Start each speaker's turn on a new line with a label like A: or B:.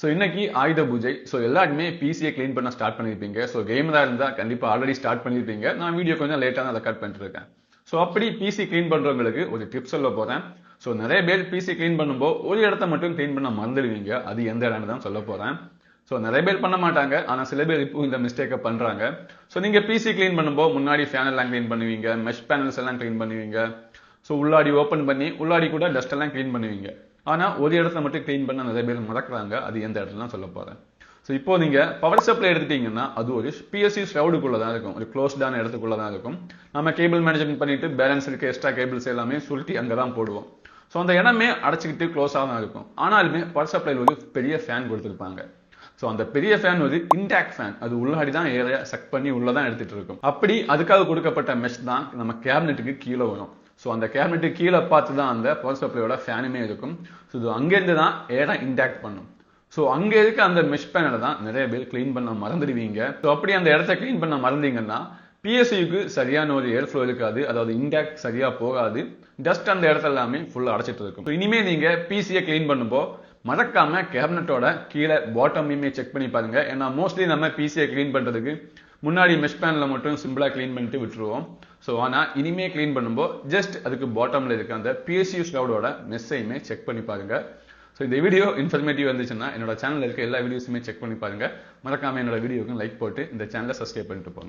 A: So இன்னைக்கு ஆயுத பூஜை. ஸோ எல்லாருமே பிசியை க்ளீன் பண்ண ஸ்டார்ட் பண்ணியிருப்பீங்க. ஸோ கேமரா இருந்தால் கண்டிப்பாக ஆல்ரெடி ஸ்டார்ட் பண்ணியிருப்பீங்க. நான் வீடியோ கொஞ்சம் லேட்டாக தான் ரெக்கார்ட் பண்ணிட்டு இருக்கேன். ஸோ அப்படி பிசி க்ளீன் பண்ணுறவங்களுக்கு ஒரு டிப்ஸ் சொல்ல போகிறேன். ஸோ நிறைய பேர் பிசி க்ளீன் பண்ணும்போது ஒரு இடத்த மட்டும் க்ளீன் பண்ண மறந்துடுவீங்க. அது எந்த இடம்னு தான் சொல்ல போகிறேன். ஸோ நிறைய பேர் பண்ண மாட்டாங்க, ஆனால் சில பேர் இப்போ இந்த மிஸ்டேக்கை பண்ணுறாங்க. ஸோ நீங்கள் பிசி க்ளீன் பண்ணும்போது முன்னாடி ஃபேன் எல்லாம் க்ளீன் பண்ணுவீங்க, மெஷ் பேனல்ஸ் எல்லாம் க்ளீன் பண்ணுவீங்க. ஸோ உள்ளாடி ஓப்பன் பண்ணி உள்ளாடி கூட டஸ்ட் எல்லாம் க்ளீன் பண்ணுவீங்க. ஆனால் ஒரு இடத்த மட்டும் க்ளீன் பண்ண நிறைய பேர் மறக்கிறாங்க. அது எந்த இடத்துல சொல்ல போகிறேன். ஸோ இப்போ நீங்கள் பவர் சப்ளை எடுத்துட்டீங்கன்னா அது ஒரு பிஎஸ்சி ஷவுடுக்குள்ளே தான் இருக்கும், ஒரு க்ளோஸ்டான இடத்துக்குள்ளே தான் இருக்கும். நம்ம கேபிள் மேனேஜ்மெண்ட் பண்ணிட்டு பேலன்ஸ் இருக்க எக்ஸ்ட்ரா கேபிள்ஸ் எல்லாமே சுருட்டி அங்கே தான் போடுவோம். ஸோ அந்த இடமே அடைச்சிக்கிட்டு க்ளோஸாக தான் இருக்கும். ஆனாலுமே பவர் சப்ளையில் ஒரு பெரிய ஃபேன் கொடுத்துருப்பாங்க. ஸோ அந்த பெரிய ஃபேன் ஒரு இன்டாக்ட் ஃபேன், அது உள்ளாடி தான் ஏற சக் பண்ணி உள்ள தான் எடுத்துட்டு இருக்கும். அப்படி அதுக்காக கொடுக்கப்பட்ட மெஷ் தான் நம்ம கேபினெட்டுக்கு கீழே வரும். ஸோ அந்த கேபினெட்டுக்கு கீழே பார்த்து தான் அந்த பவர் சப்ளையோட ஃபேனுமே இருக்கும். ஸோ இது அங்கேருந்து தான் ஏரை இன்டாக்ட் பண்ணும். ஸோ அங்கே இருக்க அந்த மெஷ் பேனலை தான் நிறைய பேர் க்ளீன் பண்ண மறந்துடுவீங்க. ஸோ அப்படி அந்த இடத்த க்ளீன் பண்ண மறந்தீங்கன்னா பிஎஸ்சிக்கு சரியான ஒரு ஏர் ஃப்ளோ இருக்காது, அதாவது இன்டாக்ட் சரியா போகாது, டஸ்ட் அந்த இடத்துல எல்லாமே ஃபுல்லாக அடைச்சிட்டு இருக்கும். ஸோ இனிமே நீங்க பிசியை க்ளீன் பண்ணும்போது மறக்காம கேபினட்டோட கீழே பாட்டமையுமே செக் பண்ணி பாருங்க. ஏன்னா மோஸ்ட்லி நம்ம பிசியை க்ளீன் பண்றதுக்கு முன்னாடி மெஷ் பேனல மட்டும் சிம்பிளா க்ளீன் பண்ணிட்டு விட்டுருவோம். ஸோ ஆனால் இனிமே க்ளீன் பண்ணும்போது ஜஸ்ட் அதுக்கு பாட்டம்ல இருக்க அந்த பிஎஸ்சி ஷவுடோட மெஸ்ஸையுமே செக் பண்ணி பாருங்க. ஸோ இந்த வீடியோ இன்ஃபர்மேட்டிவ் இருந்துச்சுன்னா என்னோட சேனல் இருக்க எல்லா வீடியோஸுமே செக் பண்ணி பாருங்க. மறக்காம என்னோட வீடியோக்கு லைக் போட்டு இந்த சேனலை சப்ஸ்கிரைப் பண்ணிட்டு போங்க.